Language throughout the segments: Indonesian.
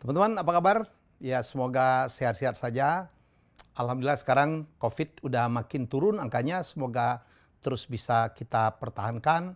Teman-teman, apa kabar? Ya, semoga sehat-sehat saja. Alhamdulillah sekarang COVID udah makin turun angkanya, semoga terus bisa kita pertahankan.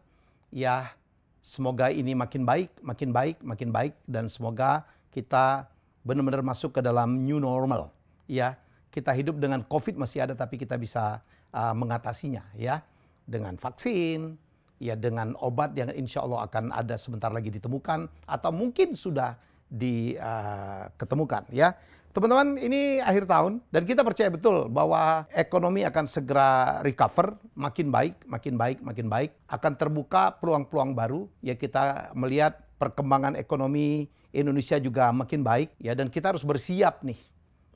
Ya, semoga ini makin baik, makin baik, makin baik, dan semoga kita benar-benar masuk ke dalam new normal. Ya, kita hidup dengan COVID masih ada, tapi kita bisa mengatasinya, ya, dengan vaksin, ya, dengan obat yang insya Allah akan ada sebentar lagi ditemukan, atau mungkin sudah diketemukan, ya. Teman-teman, ini akhir tahun dan kita percaya betul bahwa ekonomi akan segera recover, makin baik, makin baik, makin baik. Akan terbuka peluang-peluang baru, ya, kita melihat perkembangan ekonomi Indonesia juga makin baik, ya, dan kita harus bersiap nih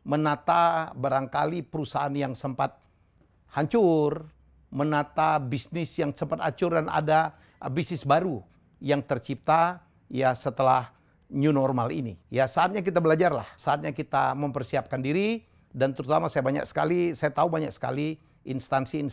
menata barangkali perusahaan yang sempat hancur, menata bisnis yang sempat hancur, dan ada bisnis baru yang tercipta, ya, setelah new normal ini. Ya, saatnya kita belajarlah, saatnya kita mempersiapkan diri, dan terutama saya tahu banyak sekali instansi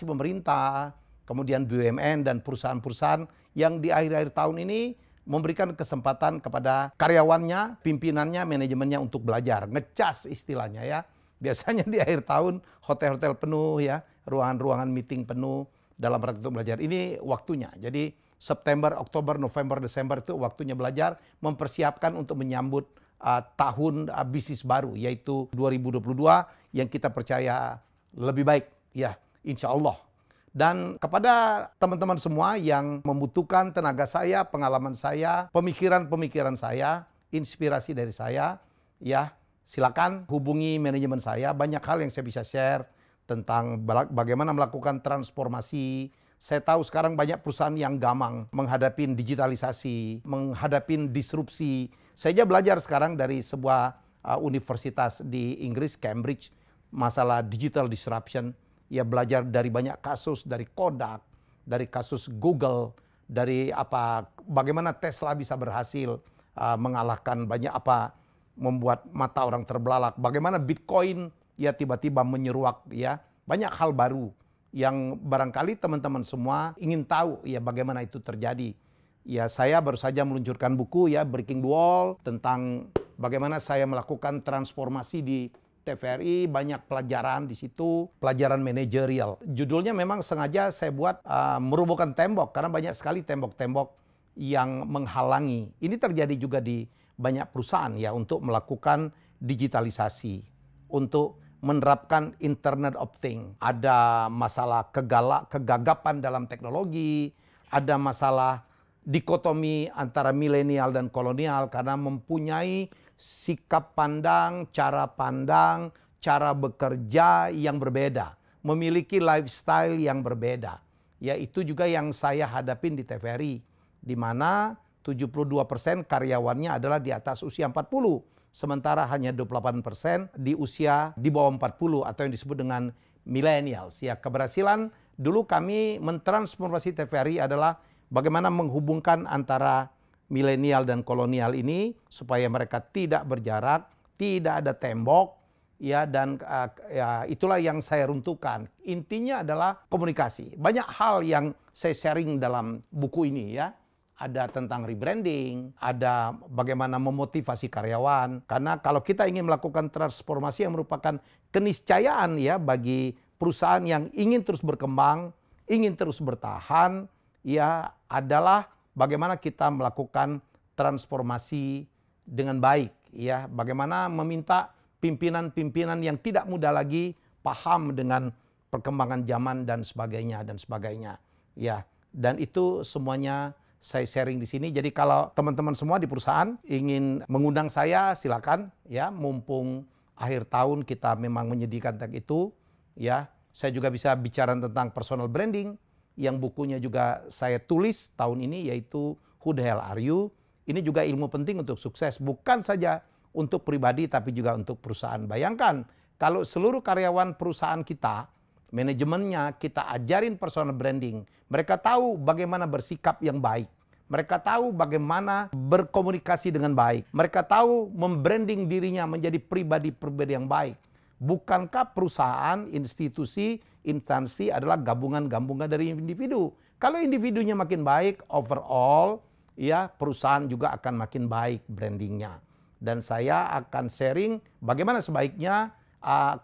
pemerintah, kemudian BUMN dan perusahaan-perusahaan yang di akhir-akhir tahun ini memberikan kesempatan kepada karyawannya, pimpinannya, manajemennya untuk belajar, ngecas istilahnya, ya. Biasanya di akhir tahun hotel-hotel penuh, ya, ruangan-ruangan meeting penuh dalam rangka untuk belajar. Ini waktunya. Jadi September, Oktober, November, Desember itu waktunya belajar, mempersiapkan untuk menyambut tahun bisnis baru, yaitu 2022 yang kita percaya lebih baik, ya, insya Allah. Dan kepada teman-teman semua yang membutuhkan tenaga saya, pengalaman saya, pemikiran-pemikiran saya, inspirasi dari saya, ya, silakan hubungi manajemen saya. Banyak hal yang saya bisa share tentang bagaimana melakukan transformasi. Saya tahu sekarang banyak perusahaan yang gamang menghadapi digitalisasi, menghadapi disrupsi. Saya aja belajar sekarang dari sebuah universitas di Inggris, Cambridge, masalah digital disruption. Ya, belajar dari banyak kasus, dari Kodak, dari kasus Google, dari bagaimana Tesla bisa berhasil mengalahkan membuat mata orang terbelalak. Bagaimana Bitcoin ya tiba-tiba menyeruak, ya. Banyak hal baru yang barangkali teman-teman semua ingin tahu, ya, bagaimana itu terjadi. Ya, saya baru saja meluncurkan buku, ya, Breaking the Wall, tentang bagaimana saya melakukan transformasi di TVRI, banyak pelajaran di situ, pelajaran manajerial. Judulnya memang sengaja saya buat merobohkan tembok, karena banyak sekali tembok-tembok yang menghalangi. Ini terjadi juga di banyak perusahaan, ya, untuk melakukan digitalisasi, untuk menerapkan Internet of Things. Ada masalah kegagapan dalam teknologi, ada masalah dikotomi antara milenial dan kolonial karena mempunyai sikap pandang, cara bekerja yang berbeda, memiliki lifestyle yang berbeda. Ya, itu juga yang saya hadapin di TVRI, di mana 72% karyawannya adalah di atas usia 40. Sementara hanya 28% di usia di bawah 40 atau yang disebut dengan millennials. Ya, keberhasilan dulu kami mentransformasi TVRI adalah bagaimana menghubungkan antara milenial dan kolonial ini supaya mereka tidak berjarak, tidak ada tembok, ya, dan ya, itulah yang saya runtuhkan. Intinya adalah komunikasi. Banyak hal yang saya sharing dalam buku ini, ya. Ada tentang rebranding, ada bagaimana memotivasi karyawan. Karena kalau kita ingin melakukan transformasi yang merupakan keniscayaan, ya, bagi perusahaan yang ingin terus berkembang, ingin terus bertahan, ya, adalah bagaimana kita melakukan transformasi dengan baik, ya. Bagaimana meminta pimpinan-pimpinan yang tidak muda lagi paham dengan perkembangan zaman dan sebagainya, ya. Dan itu semuanya saya sharing di sini. Jadi kalau teman-teman semua di perusahaan ingin mengundang saya, silakan, ya, mumpung akhir tahun kita memang menyediakan tag itu, ya. Saya juga bisa bicara tentang personal branding yang bukunya juga saya tulis tahun ini, yaitu Who the Hell Are You? Ini juga ilmu penting untuk sukses, bukan saja untuk pribadi tapi juga untuk perusahaan. Bayangkan kalau seluruh karyawan perusahaan kita, manajemennya kita ajarin personal branding. Mereka tahu bagaimana bersikap yang baik. Mereka tahu bagaimana berkomunikasi dengan baik. Mereka tahu membranding dirinya menjadi pribadi-pribadi yang baik. Bukankah perusahaan, institusi, instansi adalah gabungan-gabungan dari individu? Kalau individunya makin baik, overall ya perusahaan juga akan makin baik brandingnya. Dan saya akan sharing bagaimana sebaiknya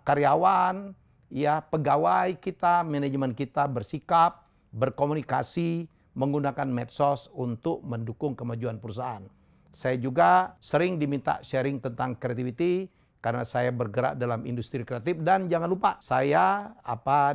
karyawan, ya pegawai kita, manajemen kita bersikap, berkomunikasi, menggunakan medsos untuk mendukung kemajuan perusahaan. Saya juga sering diminta sharing tentang creativity karena saya bergerak dalam industri kreatif, dan jangan lupa saya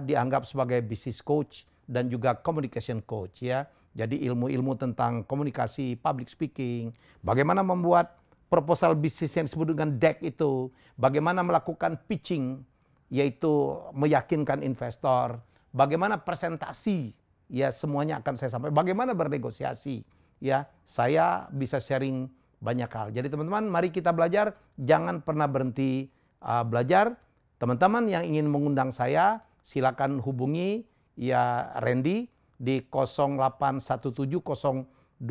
dianggap sebagai business coach dan juga communication coach ya. Jadi ilmu-ilmu tentang komunikasi, public speaking, bagaimana membuat proposal bisnis yang disebut dengan deck itu, bagaimana melakukan pitching yaitu meyakinkan investor, bagaimana presentasi, ya semuanya akan saya sampaikan. Bagaimana bernegosiasi, ya saya bisa sharing banyak hal. Jadi teman-teman, mari kita belajar, jangan pernah berhenti belajar. Teman-teman yang ingin mengundang saya, silakan hubungi ya Randy di 0817027186.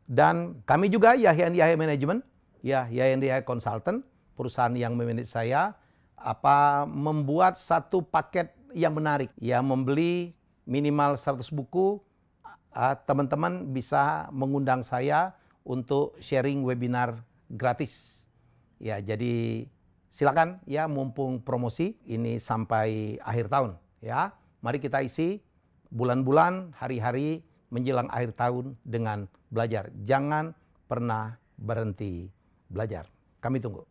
Dan kami juga Yahya & Yahya Management, ya Yahya & Yahya Consultant, perusahaan yang memanage saya, membuat satu paket yang menarik, ya membeli minimal 100 buku, teman-teman bisa mengundang saya untuk sharing webinar gratis. Ya, jadi silakan ya, mumpung promosi ini sampai akhir tahun ya. Mari kita isi bulan-bulan, hari-hari menjelang akhir tahun dengan belajar. Jangan pernah berhenti belajar. Kami tunggu.